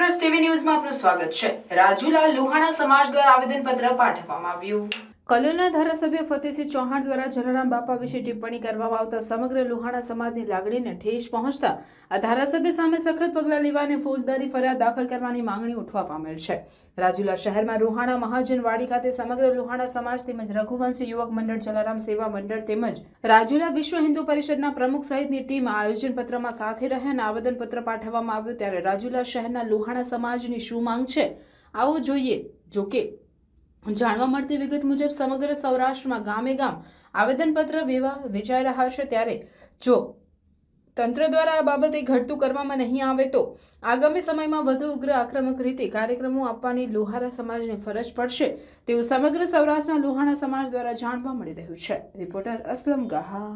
Reporters TV ન્યૂઝમાં આપનું સ્વાગત છે। રાજુલા લુહાણા સમાજ દ્વારા આવેદનપત્ર પાઠવવામાં આવ્યું। કલોલના ધારાસભ્ય ફતેહસિંહ ચૌહાણ દ્વારા જલારામ બાપા વિશે ટિપ્પણી કરવામાં આવતા સમગ્ર લુહાણા સમાજની લાગણીને ઠેસ પહોંચતા આ ધારાસભ્ય સામે સખત પગલાં લેવા અને ફોજદારી ફરિયાદ દાખલ કરવાની માંગણી ઉઠવા પામેલ છે। રાજુલા શહેરમાં રુહાણા મહાજન વાડી ખાતે સમગ્ર લુહાણા સમાજ તેમજ રઘુવંશી યુવક મંડળ, જલારામ સેવા મંડળ તેમજ રાજુલા વિશ્વ હિન્દુ પરિષદના પ્રમુખ સહિતની ટીમ આયોજનપત્રમાં સાથે રહે અને આવેદનપત્ર પાઠવવામાં આવ્યું। ત્યારે રાજુલા શહેરના લુહાણા સમાજની શું માંગ છે, આવો જોઈએ। જોકે જાણવા મળતી વિગત મુજબ સમગ્ર સૌરાષ્ટ્રમાં ગામે ગામ આવેદનપત્ર વેચાઈ રહ્યા છે। ત્યારે જો તંત્ર દ્વારા આ બાબતે ઘટતું કરવામાં નહીં આવે તો આગામી સમયમાં વધુ ઉગ્ર આક્રમક રીતે કાર્યક્રમો આપવાની લુહારા સમાજને ફરજ પડશે તેવું સમગ્ર સૌરાષ્ટ્રના લુહાણા સમાજ દ્વારા જાણવા મળી રહ્યું છે। રિપોર્ટર અસલમ ગાહા।